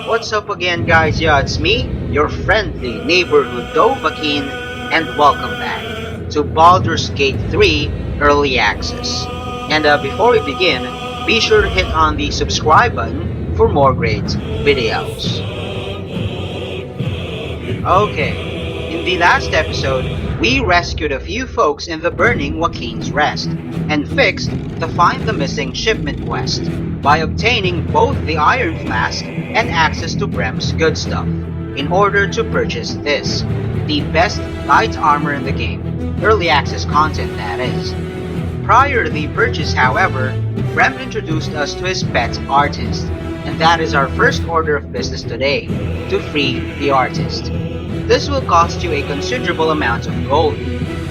What's up again, guys? Yeah, it's me, your friendly neighborhood Dovahkiin, and welcome back to Baldur's Gate 3 Early Access. And before we begin, be sure to hit on the subscribe button for more great videos. Okay, in the last episode, we rescued a few folks in the burning Waukeen's Rest, and fixed the Find the Missing shipment quest by obtaining both the Iron Flask and access to Brem's good stuff, in order to purchase this, the best light armor in the game, early access content that is. Prior to the purchase, however, Brem introduced us to his pet artist, and that is our first order of business today, to free the artist. This will cost you a considerable amount of gold,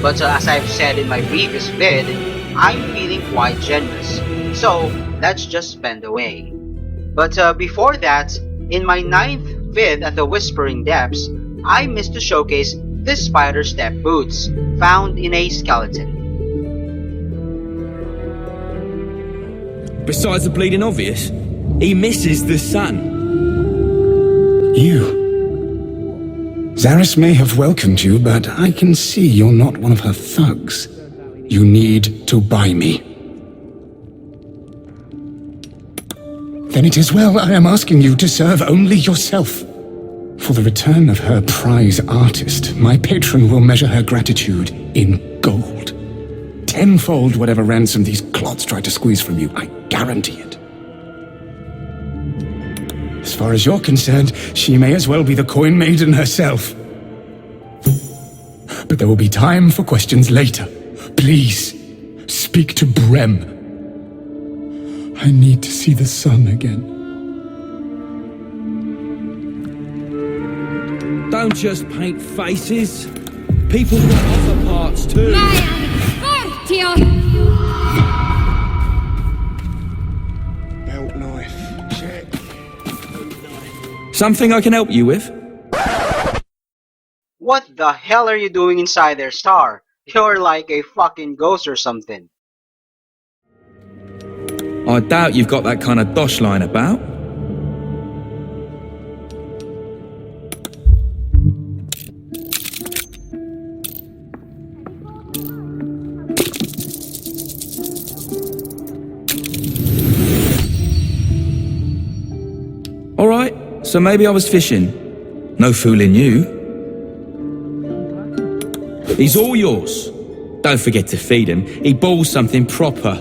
but as I've said in my previous vid, I'm feeling quite generous, so let's just spend away. But before that, in my 9th vid at the Whispering Depths, I missed to showcase this spider step boots, found in a skeleton. Besides the bleeding obvious, he misses the sun. You. Zaris may have welcomed you, but I can see you're not one of her thugs. You need to buy me. Then it is well I am asking you to serve only yourself. For the return of her prize artist, my patron will measure her gratitude in gold. Tenfold whatever ransom these clods try to squeeze from you, I guarantee it. As far as you're concerned, she may as well be the coin maiden herself. But there will be time for questions later. Please, speak to Brem. I need to see the sun again. Don't just paint faces. People want other parts too. Belt knife, check. Something I can help you with? What the hell are you doing inside there, Star? You're like a fucking ghost or something. I doubt you've got that kind of dosh lying about. Alright, so maybe I was fishing. No fooling you. He's all yours. Don't forget to feed him. He balls something proper.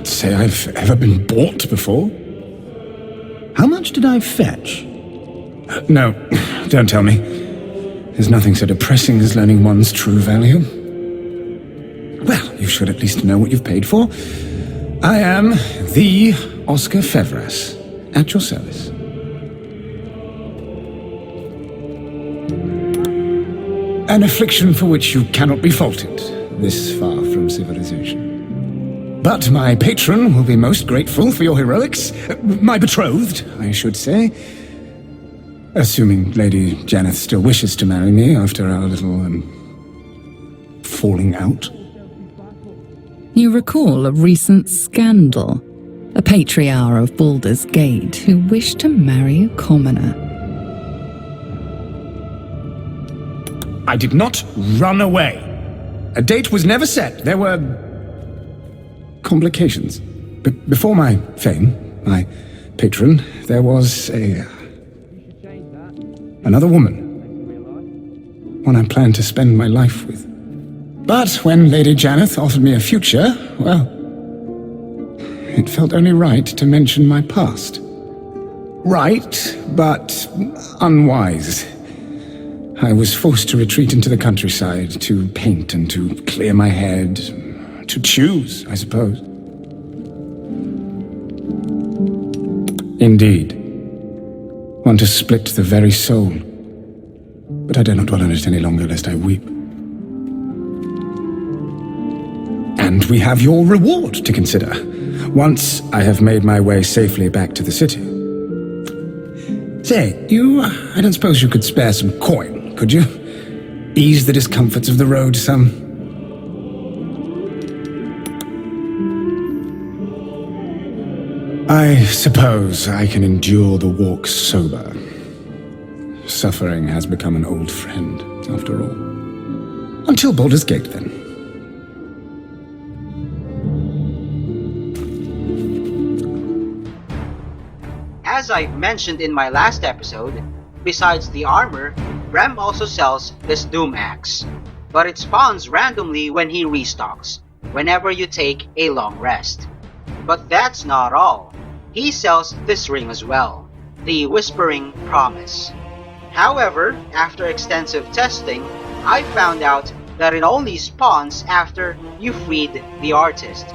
Say I've ever been bought before. How much did I fetch? No, don't tell me. There's nothing so depressing as learning one's true value. Well, you should at least know what you've paid for. I am the Oscar Fevras, at your service. An affliction for which you cannot be faulted, this far from civilization. But my patron will be most grateful for your heroics. My betrothed, I should say. Assuming Lady Janeth still wishes to marry me after our little, falling out. You recall a recent scandal. A patriarch of Baldur's Gate who wished to marry a commoner. I did not run away. A date was never set. There were complications. Before my fame, my patron, there was another woman. One I planned to spend my life with. But when Lady Janeth offered me a future, well, it felt only right to mention my past. Right, but unwise. I was forced to retreat into the countryside, to paint and to clear my head, to choose, I suppose. Indeed. One to split the very soul. But I dare not dwell on it any longer, lest I weep. And we have your reward to consider, once I have made my way safely back to the city. Say, I don't suppose you could spare some coin, could you? Ease the discomforts of the road some. I suppose I can endure the walk sober. Suffering has become an old friend, after all. Until Baldur's Gate, then. As I've mentioned in my last episode, besides the armor, Rem also sells this Doom Axe, but it spawns randomly when he restocks, whenever you take a long rest. But that's not all. He sells this ring as well, the Whispering Promise. However, after extensive testing, I found out that it only spawns after you freed the artist,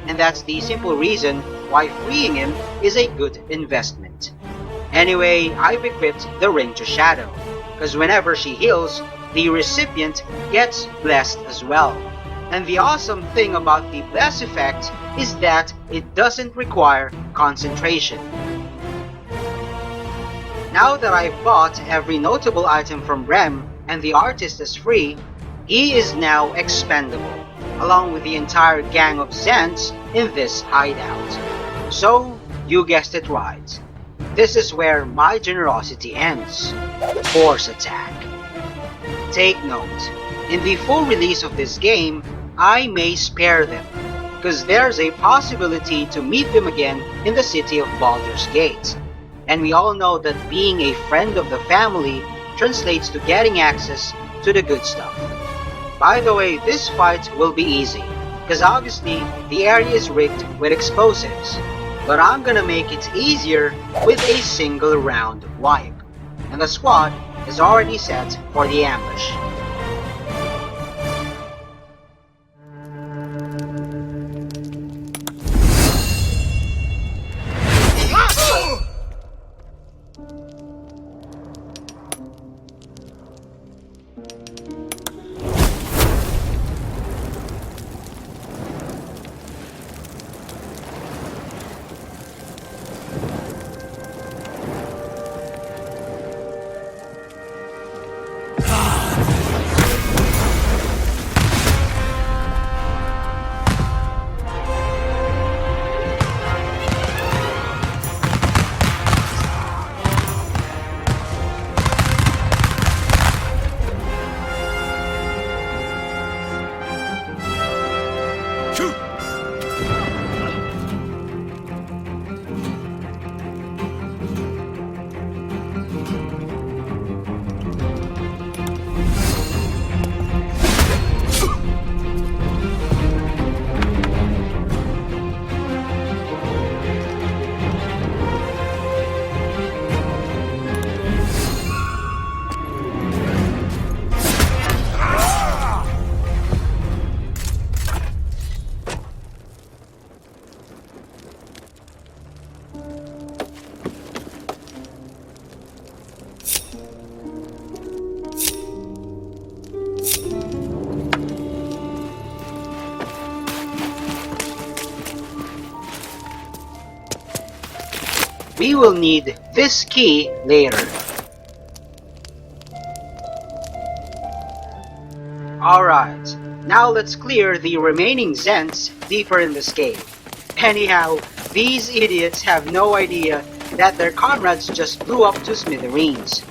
and that's the simple reason why freeing him is a good investment. Anyway, I've equipped the ring to Shadow, because whenever she heals, the recipient gets blessed as well. And the awesome thing about the bless effect is that it doesn't require concentration. Now that I've bought every notable item from Rem and the artist is free, he is now expendable, along with the entire gang of Zhents in this hideout. So, you guessed it right. This is where my generosity ends. Force attack. Take note, in the full release of this game, I may spare them, because there's a possibility to meet them again in the city of Baldur's Gate. And we all know that being a friend of the family translates to getting access to the good stuff. By the way, this fight will be easy, because obviously the area is rigged with explosives. But I'm gonna make it easier with a single round wipe. And the squad is already set for the ambush. We will need this key later. Alright, now let's clear the remaining Zhents deeper in this cave. Anyhow, these idiots have no idea that their comrades just blew up to smithereens.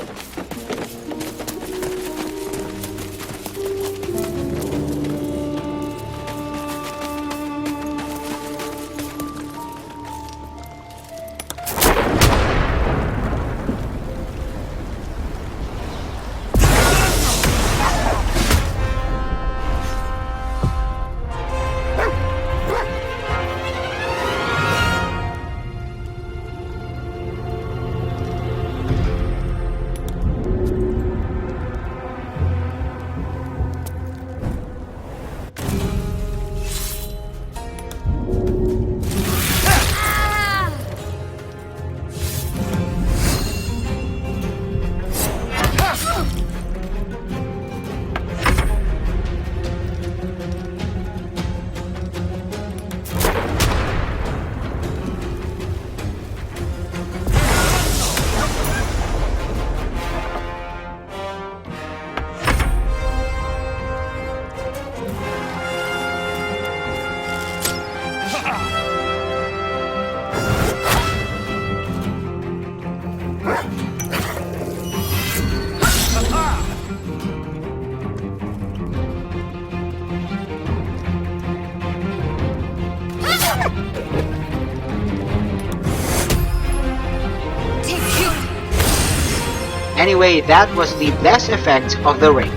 Anyway, that was the blessed effect of the ring.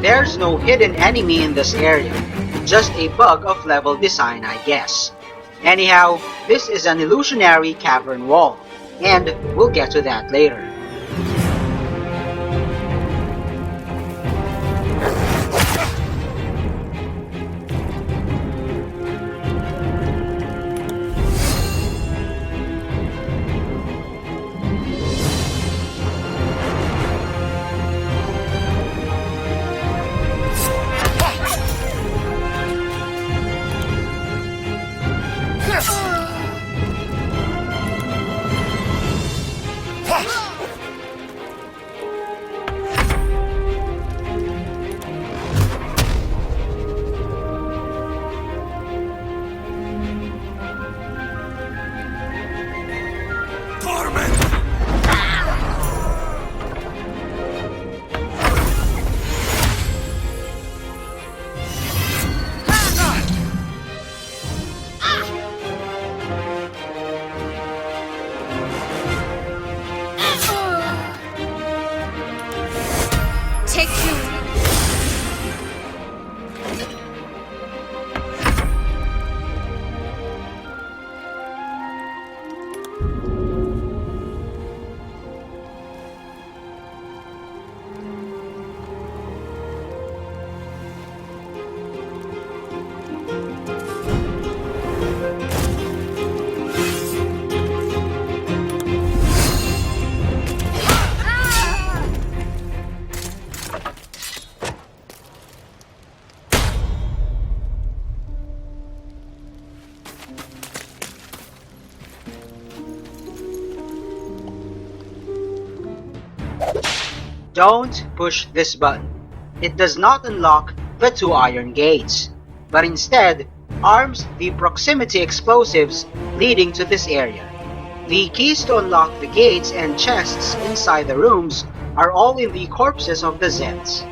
There's no hidden enemy in this area, just a bug of level design, I guess. Anyhow, this is an illusionary cavern wall, and we'll get to that later. Don't push this button. It does not unlock the 2 iron gates, but instead arms the proximity explosives leading to this area. The keys to unlock the gates and chests inside the rooms are all in the corpses of the Zhents.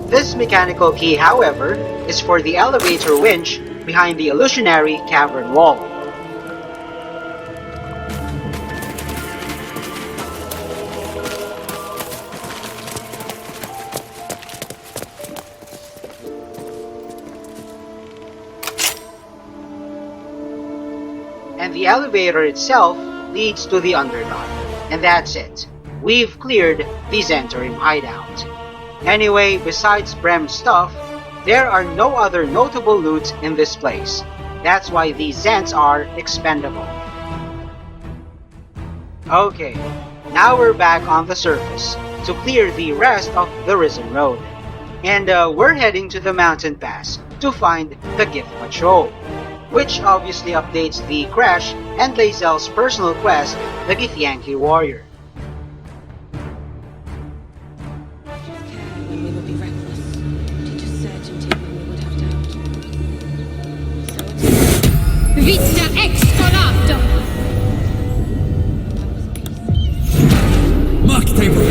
This mechanical key, however, is for the elevator winch behind the illusionary cavern wall. And the elevator itself leads to the Underdark. And that's it. We've cleared the Zhentarim hideout. Anyway, besides Brem's stuff, there are no other notable loot in this place. That's why these Zhents are expendable. Okay, now we're back on the surface to clear the rest of the Risen Road. And we're heading to the mountain pass to find the Gith Patrol, which obviously updates the Crash and Lae'zel's personal quest, the Githyanki Warrior. Vita excolato! Mark table.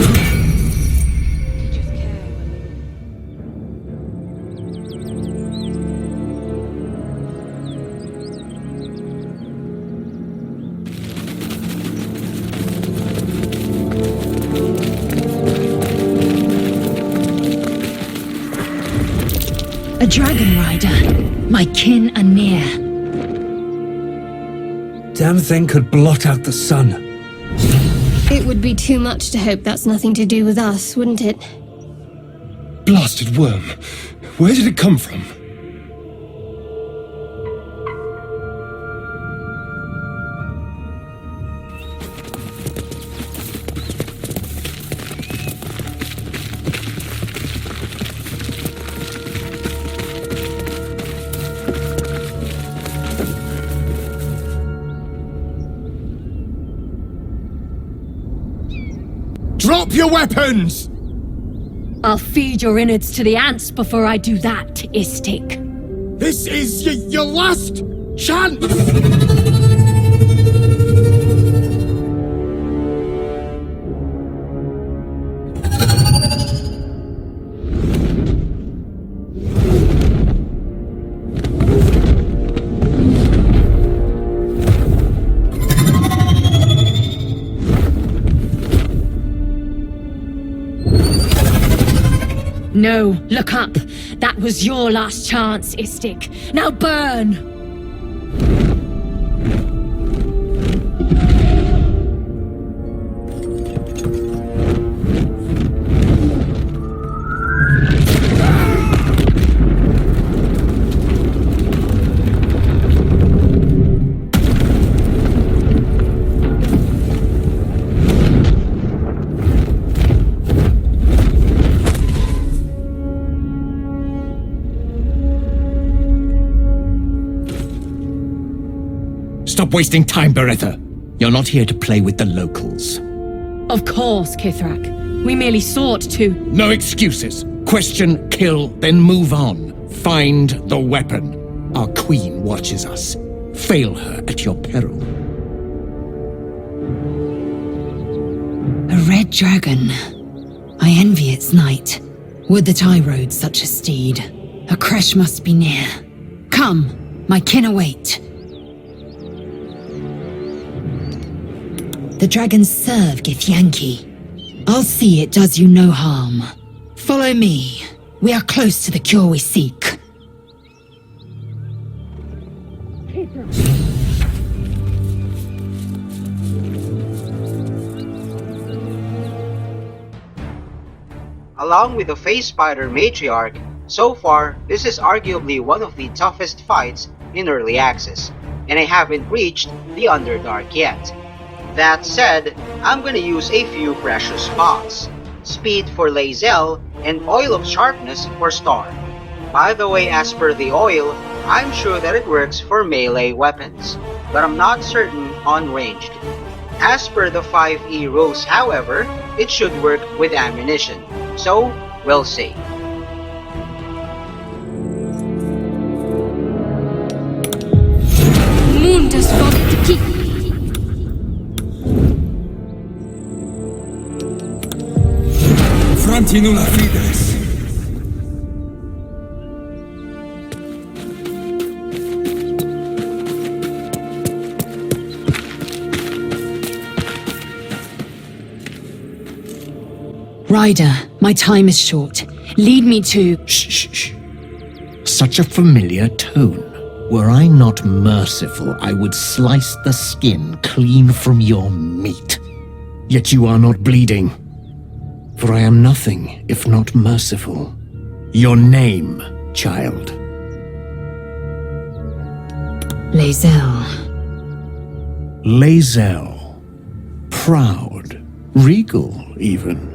A dragon rider. My kin are near. Damn thing could blot out the sun. It would be too much to hope that's nothing to do with us, wouldn't it? Blasted worm. Where did it come from? Drop your weapons! I'll feed your innards to the ants before I do that, Istik. This is your last chance! No, look up. That was your last chance, Istik. Now burn! Stop wasting time, Beretta. You're not here to play with the locals. Of course, Kithrak. We merely sought to... No excuses. Question, kill, then move on. Find the weapon. Our queen watches us. Fail her at your peril. A red dragon. I envy its knight. Would that I rode such a steed. A crash must be near. Come, my kin await. The dragons serve Githyanki. I'll see it does you no harm. Follow me. We are close to the cure we seek. Along with the Face Spider Matriarch, so far this is arguably one of the toughest fights in Early Access, and I haven't reached the Underdark yet. That said, I'm gonna use a few precious spots. Speed for Lae'zel and Oil of Sharpness for Star. By the way, as per the oil, I'm sure that it works for melee weapons, but I'm not certain on ranged. As per the 5E rules, however, it should work with ammunition, so we'll see. Mundus Voltiki. Fronti nulla fides. Ryder, my time is short. Lead me to... Shh. Such a familiar tone. Were I not merciful, I would slice the skin clean from your meat. Yet you are not bleeding. For I am nothing if not merciful. Your name, child. Lae'zel. Lae'zel. Proud. Regal, even.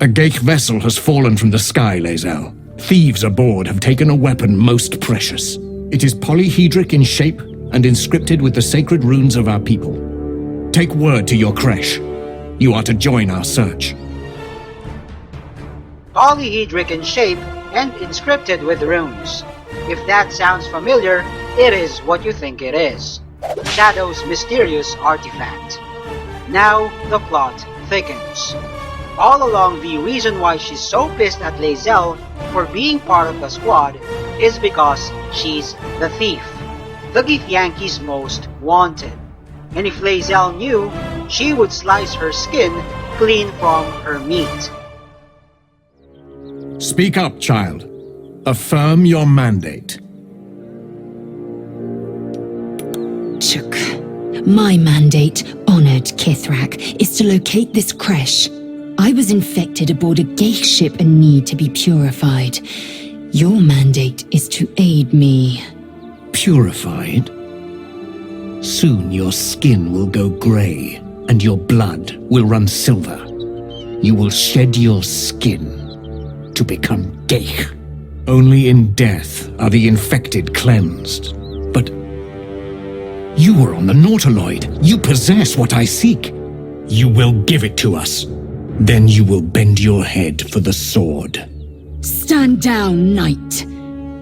A Geich vessel has fallen from the sky, Lae'zel. Thieves aboard have taken a weapon most precious. It is polyhedric in shape and inscripted with the sacred runes of our people. Take word to your creche. You are to join our search. Polyhedric in shape and inscripted with runes. If that sounds familiar, it is what you think it is. Shadow's mysterious artifact. Now the plot thickens. All along, the reason why she's so pissed at Lae'zel for being part of the squad is because she's the thief, the Githyanki's most wanted. And if Lae'zel knew, she would slice her skin clean from her meat. Speak up, child. Affirm your mandate. Chuk. My mandate, honored Kithrak, is to locate this creche. I was infected aboard a Geich ship and need to be purified. Your mandate is to aid me. Purified? Soon your skin will go grey, and your blood will run silver. You will shed your skin to become Geich. Only in death are the infected cleansed. But you were on the Nautiloid. You possess what I seek. You will give it to us. Then you will bend your head for the sword. Stand down, knight.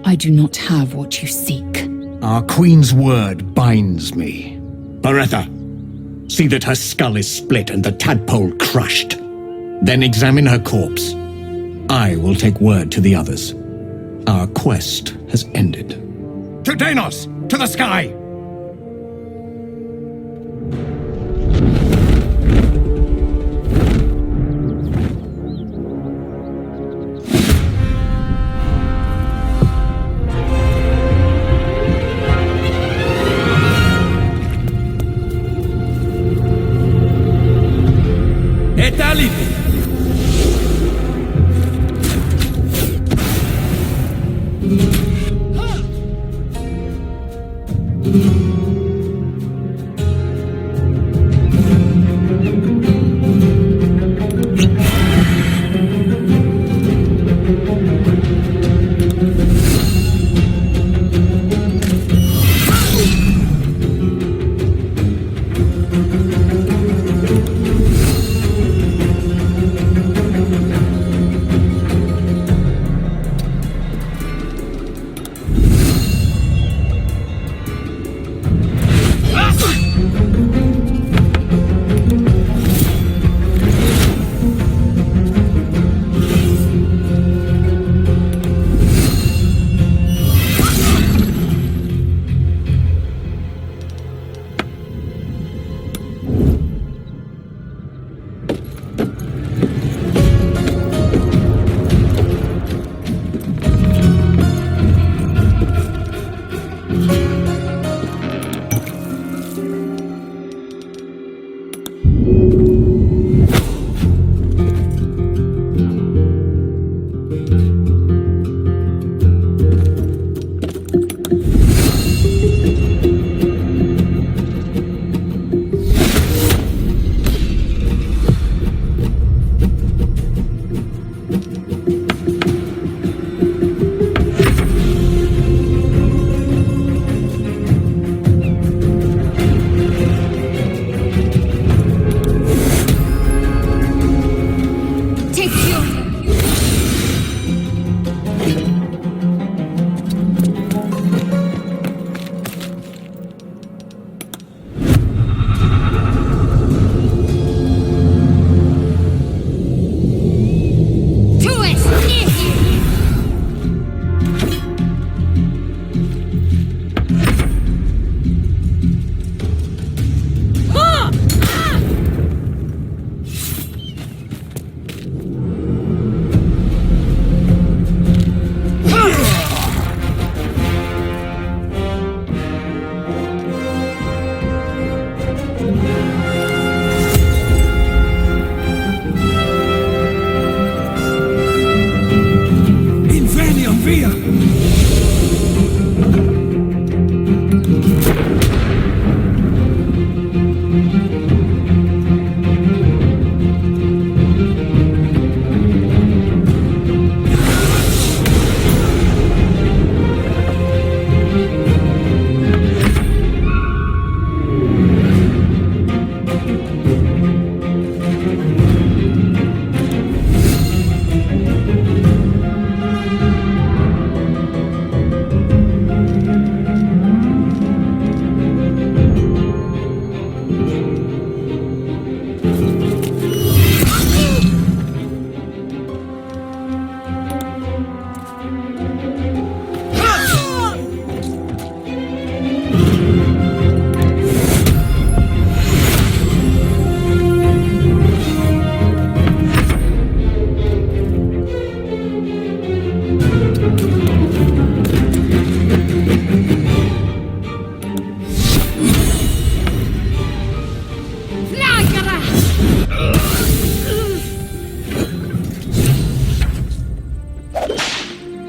I do not have what you seek. Our queen's word binds me. Baretha, see that her skull is split and the tadpole crushed. Then examine her corpse. I will take word to the others. Our quest has ended. To Danos! To the sky!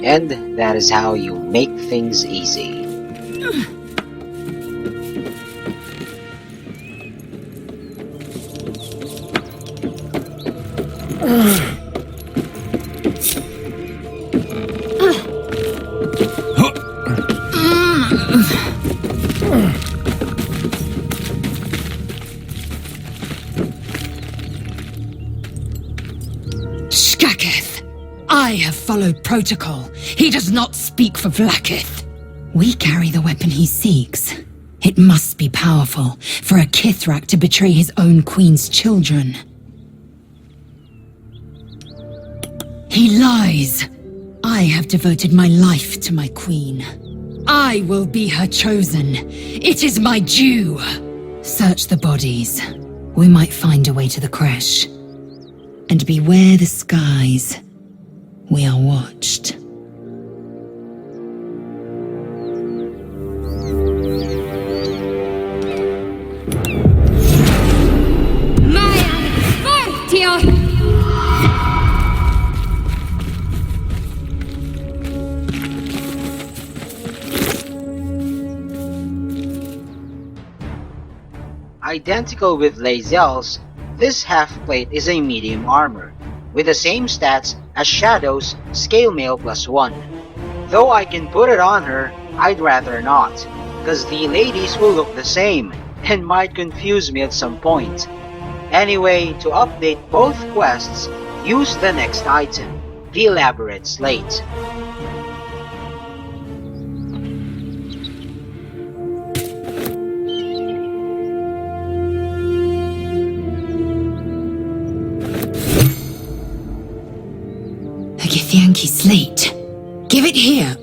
And that is how you make things easy. I have followed protocol. He does not speak for Vlaakith. We carry the weapon he seeks. It must be powerful for a Kithrak to betray his own queen's children. He lies. I have devoted my life to my queen. I will be her chosen. It is my due. Search the bodies. We might find a way to the creche. And beware the skies. We are watched. Identical with Lae'zel's, this half-plate is a medium armor, with the same stats as Shadow's Scale Mail +1. Though I can put it on her, I'd rather not, cause the ladies will look the same, and might confuse me at some point. Anyway, to update both quests, use the next item, the Elaborate Slate. Githyanki slate. Give it here.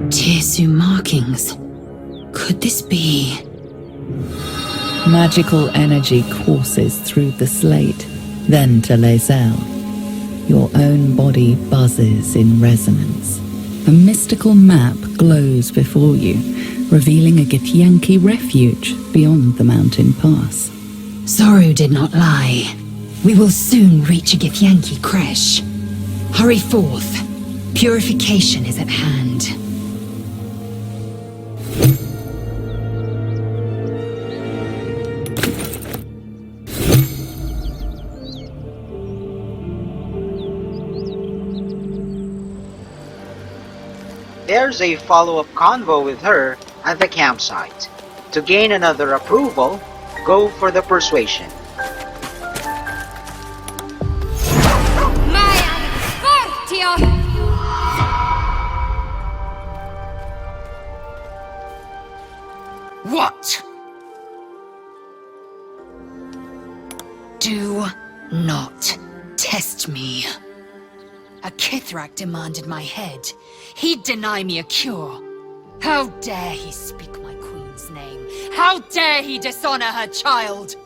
Tirsu markings. Could this be... Magical energy courses through the slate, then to Lae'zel. Your own body buzzes in resonance. A mystical map glows before you, revealing a Githyanki refuge beyond the mountain pass. Zoru did not lie. We will soon reach a Githyanki creche. Hurry forth. Purification is at hand. There's a follow-up convo with her at the campsite. To gain another approval, go for the persuasion. What? Do not test me. A Kithrak demanded my head. He'd deny me a cure. How dare he speak my queen's name? How dare he dishonor her child?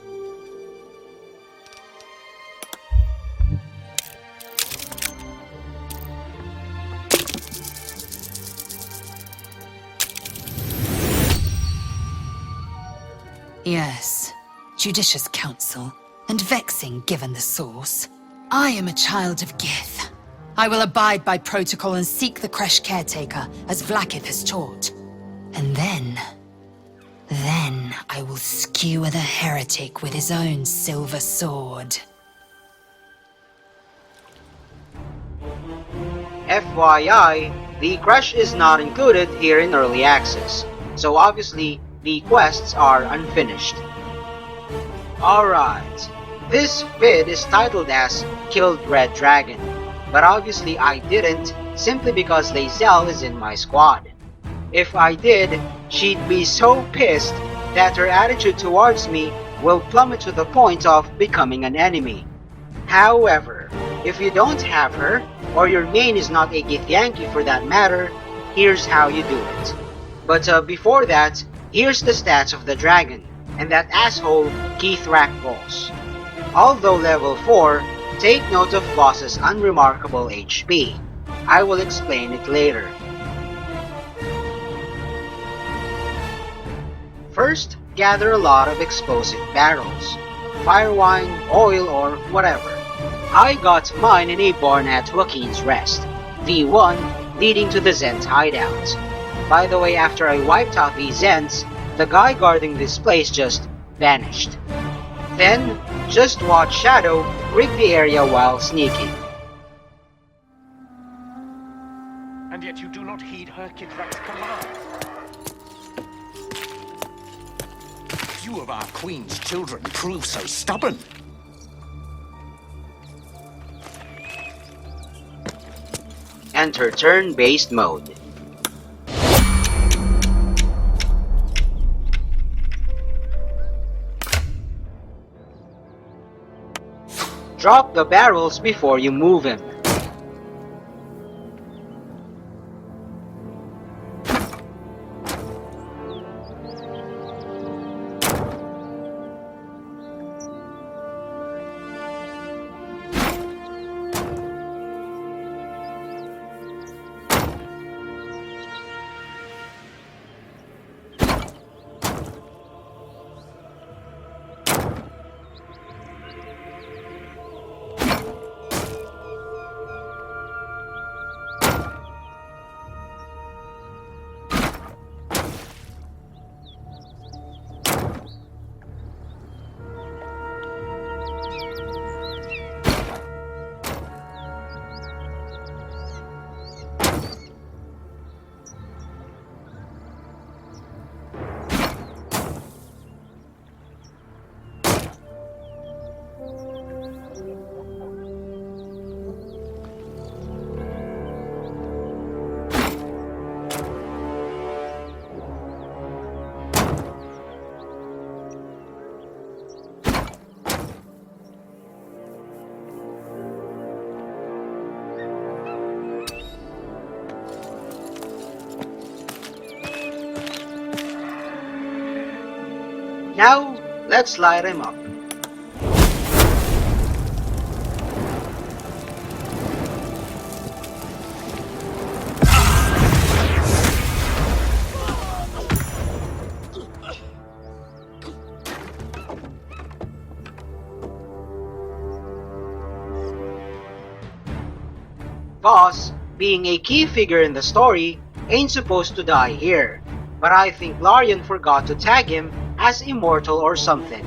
Yes, judicious counsel, and vexing given the source. I am a child of Gith. I will abide by protocol and seek the creche caretaker, as Vlaakith has taught. And then I will skewer the heretic with his own silver sword. FYI, the creche is not included here in Early Access, so obviously the quests are unfinished. Alright, this vid is titled as Killed Red Dragon, but obviously I didn't simply because Lae'zel is in my squad. If I did, she'd be so pissed that her attitude towards me will plummet to the point of becoming an enemy. However, if you don't have her, or your main is not a Githyanki for that matter, here's how you do it. But before that, here's the stats of the dragon, and that asshole Kithrak boss. Although level 4, take note of boss's unremarkable HP. I will explain it later. First, gather a lot of explosive barrels, fire wine, oil, or whatever. I got mine in a barn at Joaquin's Rest, the one leading to the Zhent hideout. By the way, after I wiped out these Zhents, the guy guarding this place just vanished. Then, just watch Shadow rig the area while sneaking. And yet you do not heed her Kidrak's command. Few of our queen's children prove so stubborn. Enter turn-based mode. Drop the barrels before you move him. Now, let's light him up. Boss, being a key figure in the story, ain't supposed to die here, but I think Larian forgot to tag him as immortal or something.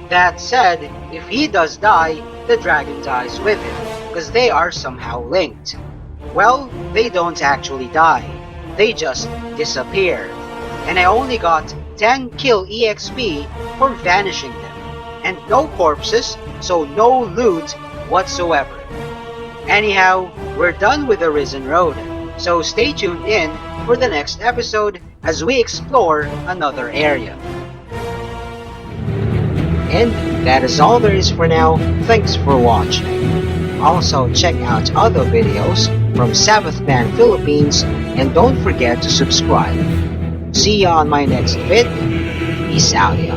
That said, if he does die, the dragon dies with him, because they are somehow linked. Well, they don't actually die, they just disappear. And I only got 10 kill EXP for vanishing them, and no corpses, so no loot whatsoever. Anyhow, we're done with the Risen Road, so stay tuned in for the next episode as we explore another area. And that is all there is for now. Thanks for watching. Also check out other videos from Sabbath Band Philippines and don't forget to subscribe. See ya on my next vid. Peace out, y'all.